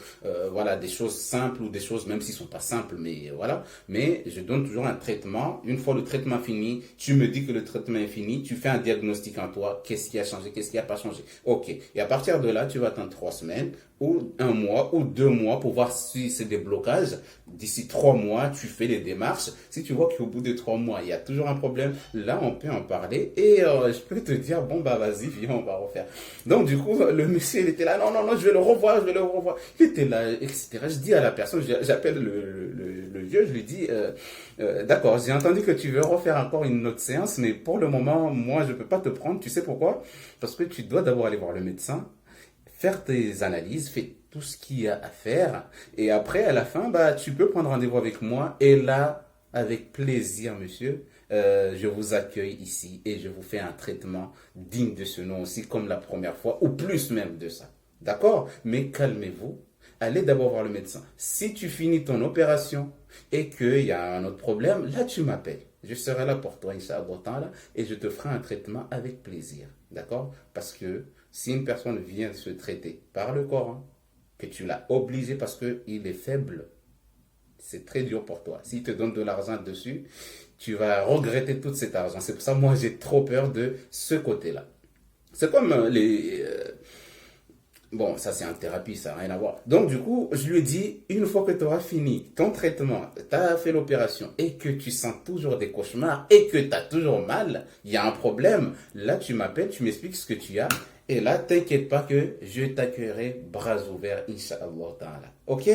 voilà, des choses simples ou des choses, même s'ils ne sont pas simples, mais voilà. Mais je donne toujours un traitement. Une fois le traitement fini, tu me dis que le traitement est fini, tu fais un diagnostic en toi. Qu'est-ce qui a changé, qu'est-ce qui n'a pas changé. Ok. Et à partir de là, tu vas attendre 3 semaines ou un mois ou 2 mois pour voir si c'est des blocages. D'ici 3 mois, tu fais les démarches. Si tu vois qu'au bout de 3 mois, il y a toujours un problème, là, on peut en parler et je peux te dire, bon, bah, vas-y, viens, on va refaire. Donc, du coup, le monsieur, il était là, non, non, non, je vais le revoir, je vais le revoir. Il était là, etc. Je dis à la personne, j'appelle le vieux, je lui dis, d'accord, j'ai entendu que tu veux refaire encore une autre séance, mais pour le moment, moi, je peux pas te prendre. Tu sais pourquoi? Parce que tu dois d'abord aller voir le médecin, faire tes analyses, fais tout ce qu'il y a à faire. Et après, à la fin, bah, tu peux prendre rendez-vous avec moi. Et là, avec plaisir, monsieur, je vous accueille ici et je vous fais un traitement digne de ce nom aussi, comme la première fois, ou plus même de ça. D'accord? Mais calmez-vous. Allez d'abord voir le médecin. Si tu finis ton opération et qu'il y a un autre problème, là, tu m'appelles. Je serai là pour toi, Inch'Allah, là, et je te ferai un traitement avec plaisir. D'accord? Parce que si une personne vient se traiter par le Coran, que tu l'as obligé parce qu'il est faible, c'est très dur pour toi. S'il te donne de l'argent dessus, tu vas regretter tout cet argent. C'est pour ça que moi, j'ai trop peur de ce côté-là. C'est comme bon, ça c'est en thérapie, ça n'a rien à voir. Donc du coup, je lui ai dit, une fois que tu auras fini ton traitement, tu as fait l'opération et que tu sens toujours des cauchemars et que tu as toujours mal, il y a un problème, là tu m'appelles, tu m'expliques ce que tu as et là, t'inquiète pas que je t'accueillerai bras ouverts, Inch'Allah Ta'ala. Ok?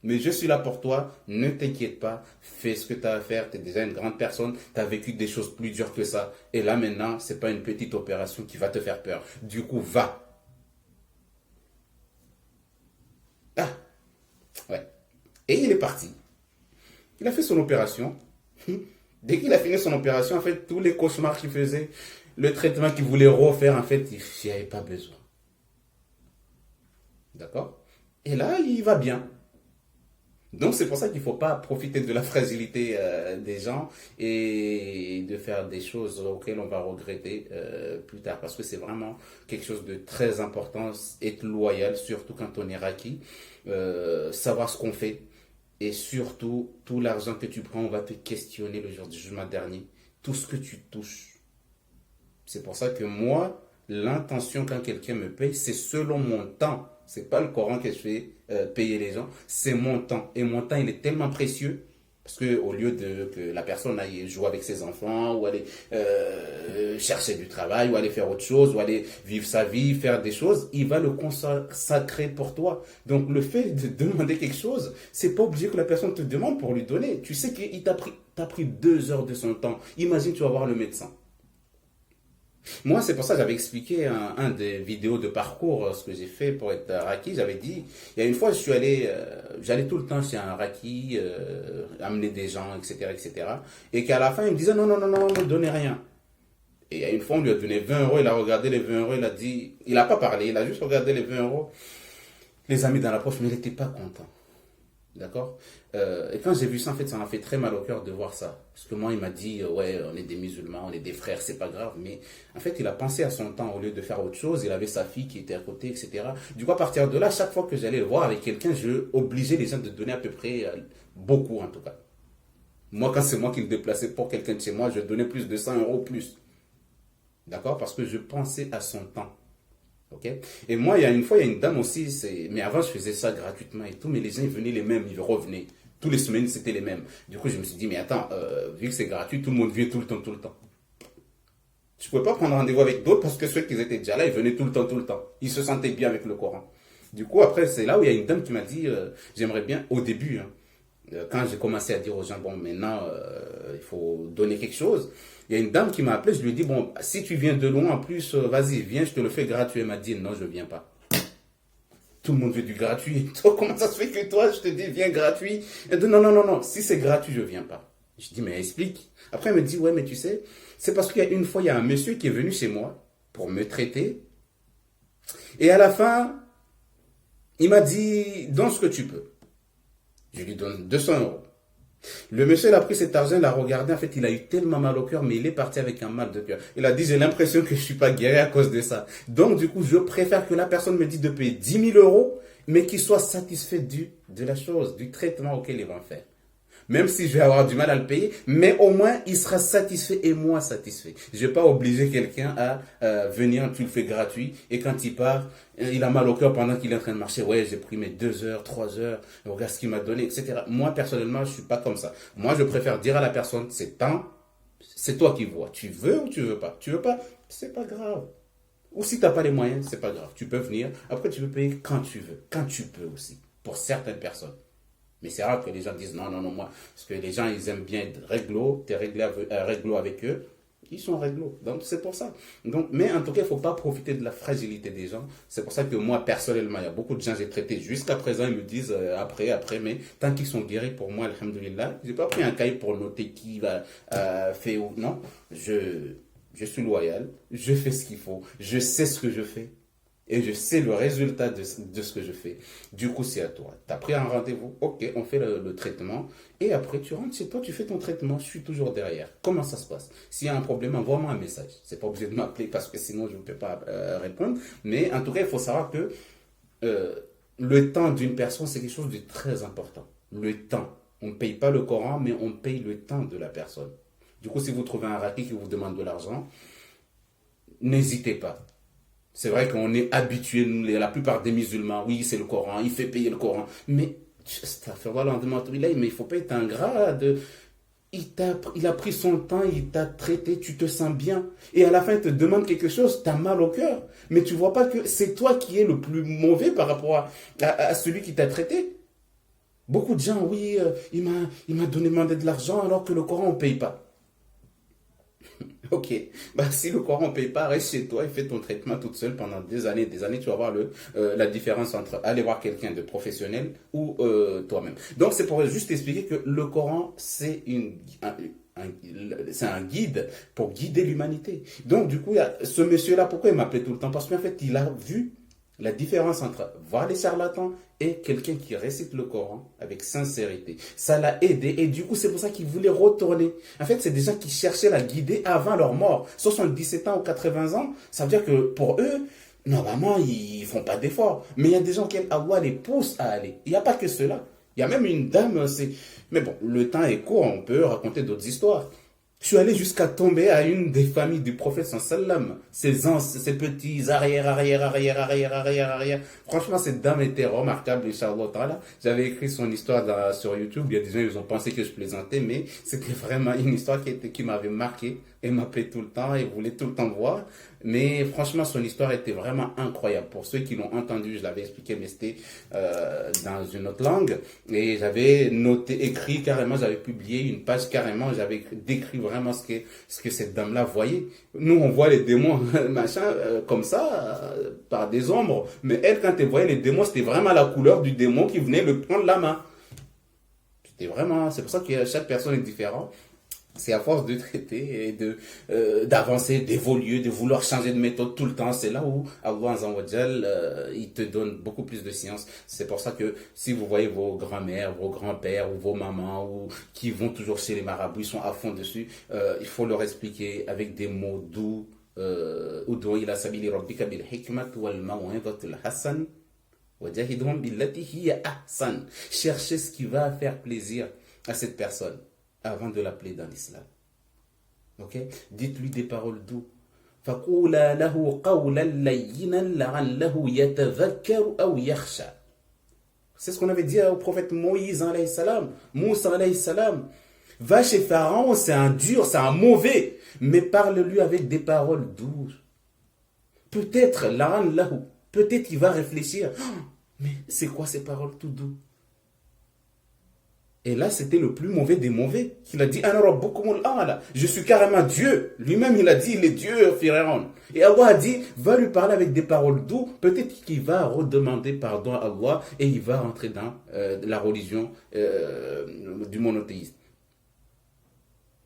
Mais je suis là pour toi, ne t'inquiète pas, fais ce que tu as à faire, tu es déjà une grande personne, tu as vécu des choses plus dures que ça. Et là maintenant, c'est pas une petite opération qui va te faire peur. Du coup, va. Ah, ouais. Et il est parti. Il a fait son opération. Dès qu'il a fini son opération, en fait, tous les cauchemars qu'il faisait, le traitement qu'il voulait refaire, en fait, il n'y avait pas besoin. D'accord? Et là, il va bien. Donc c'est pour ça qu'il ne faut pas profiter de la fragilité des gens et de faire des choses auxquelles on va regretter plus tard. Parce que c'est vraiment quelque chose de très important, être loyal, surtout quand on est raki, savoir ce qu'on fait. Et surtout, tout l'argent que tu prends, on va te questionner le jour du jugement dernier. Tout ce que tu touches. C'est pour ça que moi, l'intention quand quelqu'un me paye, c'est selon mon temps. C'est pas le Coran que je fais payer les gens, c'est mon temps. Et mon temps, il est tellement précieux parce que au lieu de que la personne aille jouer avec ses enfants ou aller chercher du travail ou aller faire autre chose ou aller vivre sa vie, faire des choses, il va le consacrer pour toi. Donc le fait de demander quelque chose, c'est pas obligé que la personne te demande pour lui donner. Tu sais qu'il t'a pris 2 heures de son temps. Imagine, tu vas voir le médecin. Moi, c'est pour ça que j'avais expliqué un des vidéos de parcours, ce que j'ai fait pour être Raki. J'avais dit, il y a une fois, j'allais tout le temps chez un Raki, amener des gens, etc., etc. Et qu'à la fin, il me disait, non, non, non, non, ne donnez rien. Et il y a une fois, on lui a donné 20 euros, il a regardé les 20 euros, il a dit, il n'a pas parlé, il a juste regardé les 20 euros, les a mis dans la poche, mais il n'était pas content. D'accord. Et quand j'ai vu ça, en fait, ça m'a fait très mal au cœur de voir ça. Parce que moi, il m'a dit, ouais, on est des musulmans, on est des frères, c'est pas grave. Mais en fait, il a pensé à son temps au lieu de faire autre chose. Il avait sa fille qui était à côté, etc. Du coup, à partir de là, chaque fois que j'allais le voir avec quelqu'un, je obligeais les gens de donner à peu près beaucoup, en tout cas. Moi, quand c'est moi qui me déplaçais pour quelqu'un de chez moi, je donnais plus de 100 euros plus. D'accord. Parce que je pensais à son temps. Ok. Et moi, il y a une fois, il y a une dame aussi, mais avant, je faisais ça gratuitement et tout, mais les gens, ils venaient les mêmes, ils revenaient. Tous les semaines, c'était les mêmes. Du coup, je me suis dit, mais attends, vu que c'est gratuit, tout le monde vient tout le temps, tout le temps. Je ne pouvais pas prendre rendez-vous avec d'autres parce que ceux qui étaient déjà là, ils venaient tout le temps, tout le temps. Ils se sentaient bien avec le Coran. Du coup, après, c'est là où il y a une dame qui m'a dit, j'aimerais bien, au début, hein, quand j'ai commencé à dire aux gens, bon, maintenant, il faut donner quelque chose. Il y a une dame qui m'a appelé, je lui ai dit, bon, si tu viens de loin, en plus, vas-y, viens, je te le fais gratuit. Elle m'a dit, non, je ne viens pas. Tout le monde veut du gratuit. Toi, comment ça se fait que toi, je te dis, viens gratuit? Elle dit, non, non, non, non, si c'est gratuit, je ne viens pas. Je dis, mais explique. Après, elle me dit, ouais, mais tu sais, c'est parce qu'il y a une fois, il y a un monsieur qui est venu chez moi pour me traiter. Et à la fin, il m'a dit, donne ce que tu peux. Je lui donne 200 euros. Le monsieur, il a pris cet argent, il a regardé, en fait, il a eu tellement mal au cœur, mais il est parti avec un mal de cœur. Il a dit, j'ai l'impression que je ne suis pas guéri à cause de ça. Donc, du coup, je préfère que la personne me dise de payer 10 000 euros, mais qu'il soit satisfait de la chose, du traitement auquel il va faire. Même si je vais avoir du mal à le payer, mais au moins il sera satisfait et moi satisfait. Je ne vais pas obliger quelqu'un à venir, tu le fais gratuit, et quand il part, il a mal au cœur pendant qu'il est en train de marcher. Ouais, j'ai pris mes 2 heures, 3 heures, regarde ce qu'il m'a donné, etc. Moi, personnellement, je ne suis pas comme ça. Moi, je préfère dire à la personne, c'est temps, c'est toi qui vois. Tu veux ou tu veux pas? Tu veux pas? C'est pas grave. Ou si tu n'as pas les moyens, c'est pas grave. Tu peux venir. Après, tu peux payer quand tu veux, quand tu peux aussi, pour certaines personnes. Mais c'est rare que les gens disent non, non, non, moi. Parce que les gens, ils aiment bien être réglo. Tu es réglo avec eux. Ils sont réglo. Donc, c'est pour ça. Donc, mais en tout cas, il ne faut pas profiter de la fragilité des gens. C'est pour ça que moi, personnellement, il y a beaucoup de gens que j'ai traités jusqu'à présent. Ils me disent après, mais tant qu'ils sont guéris, pour moi, alhamdoulilah, je n'ai pas pris un cahier pour noter qui va faire ou non. Je suis loyal. Je fais ce qu'il faut. Je sais ce que je fais. Et je sais le résultat de ce que je fais. Du coup, c'est à toi. Tu as pris un rendez-vous, ok, on fait le traitement. Et après, tu rentres chez toi, tu fais ton traitement. Je suis toujours derrière. Comment ça se passe? S'il y a un problème, envoie-moi un message. C'est pas obligé de m'appeler parce que sinon, je ne peux pas répondre. Mais en tout cas, il faut savoir que le temps d'une personne, c'est quelque chose de très important. Le temps. On ne paye pas le Coran, mais on paye le temps de la personne. Du coup, si vous trouvez un raki qui vous demande de l'argent, n'hésitez pas. C'est vrai qu'on est habitué, la plupart des musulmans, oui, c'est le Coran, il fait payer le Coran. Mais, mais il ne faut pas être ingrat. Il a pris son temps, il t'a traité, tu te sens bien. Et à la fin, il te demande quelque chose, tu as mal au cœur. Mais tu ne vois pas que c'est toi qui es le plus mauvais par rapport à celui qui t'a traité. Beaucoup de gens, oui, il m'a demandé de l'argent alors que le Coran, on ne paye pas. Ok, bah, si le Coran ne paye pas, reste chez toi et fais ton traitement toute seule pendant des années, tu vas voir la différence entre aller voir quelqu'un de professionnel ou toi-même. Donc c'est pour juste expliquer que le Coran, c'est un guide pour guider l'humanité. Donc du coup, il y a ce monsieur-là, pourquoi il m'appelait tout le temps? Parce qu'en fait, il a vu la différence entre voir les charlatans et quelqu'un qui récite le Coran avec sincérité. Ça l'a aidé et du coup, c'est pour ça qu'il voulait retourner. En fait, c'est des gens qui cherchaient à la guider avant leur mort. 77 ans ou 80 ans, ça veut dire que pour eux, normalement, ils font pas d'efforts. Mais il y a des gens qui Allah les pousse à aller. Il n'y a pas que cela. Il y a même une dame, mais bon, le temps est court, on peut raconter d'autres histoires. Je suis allé jusqu'à tomber à une des familles du prophète sallam. Ses petits arrière. Franchement, cette dame était remarquable, Inch'Allah. J'avais écrit son histoire sur YouTube. Il y a des gens, ils ont pensé que je plaisantais, mais c'était vraiment une histoire qui m'avait marqué. Elle m'appelait tout le temps, elle voulait tout le temps voir. Mais franchement, son histoire était vraiment incroyable. Pour ceux qui l'ont entendu, je l'avais expliqué, mais c'était dans une autre langue. Et j'avais écrit carrément, j'avais publié une page carrément, j'avais décrit vraiment ce que cette dame-là voyait. Nous, on voit les démons, machin, comme ça, par des ombres. Mais elle, quand elle voyait les démons, c'était vraiment la couleur du démon qui venait le prendre la main. C'est pour ça que chaque personne est différente. C'est à force de traiter et d'avancer, d'évoluer, de vouloir changer de méthode tout le temps. C'est là où Allah il te donne beaucoup plus de science. C'est pour ça que si vous voyez vos grands-mères, vos grands-pères ou vos mamans ou qui vont toujours chez les marabouts, ils sont à fond dessus. Il faut leur expliquer avec des mots doux. Ud'u ila sabili rabbika bil hikmati wal maw'izatil hasan wajahidhum billati hiya ahsan. Cherchez ce qui va faire plaisir à cette personne avant de l'appeler dans l'islam. Ok? Dites-lui des paroles douces. فَقُولَا لَهُ قَوْلًا لَيِّنًا لَعَلَّهُ يَتَذَكَّرُ أَوْ يَخْشَى. C'est ce qu'on avait dit au prophète Moïse alayhi salam. Moussa alayhi salam. Va chez Pharaon, c'est un dur, c'est un mauvais. mais parle-lui avec des paroles douces. Peut-être, peut-être il va réfléchir. Oh, mais c'est quoi ces paroles tout doux? Et là, c'était le plus mauvais des mauvais. Il a dit, Ana rabbukumul a'la. Je suis carrément Dieu. Lui-même, il a dit, il est Dieu, Pharaon. Et Allah a dit, va lui parler avec des paroles douces. Peut-être qu'il va redemander pardon à Allah et il va rentrer dans la religion du monothéisme.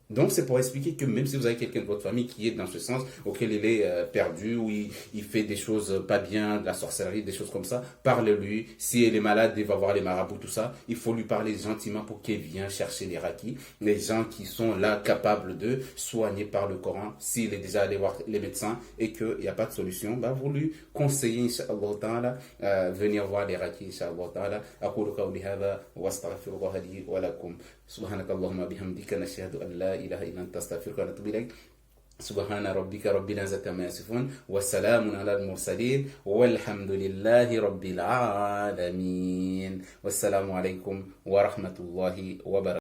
Donc, c'est pour expliquer que même si vous avez quelqu'un de votre famille qui est dans ce sens, auquel il est perdu, ou il fait des choses pas bien, de la sorcellerie, des choses comme ça, parle-lui. Si elle est malade, il va voir les marabouts, tout ça. Il faut lui parler gentiment pour qu'il vienne chercher les rakis, les gens qui sont là capables de soigner par le Coran. S'il est déjà allé voir les médecins et qu'il n'y a pas de solution, bah, vous lui conseillez, Inch'Allah Ta'ala, venir voir les rakis, Inch'Allah Ta'ala. أقول قولي هذا وأستغفر الله لي ولكم سبحانك اللهم بحمدك نشهد أن لا إله إلا أنت أستغفرك ونتوب إليك سبحان ربك رب العزة عما يصفون والسلام على المرسلين والحمد لله رب العالمين والسلام عليكم ورحمة الله وبركاته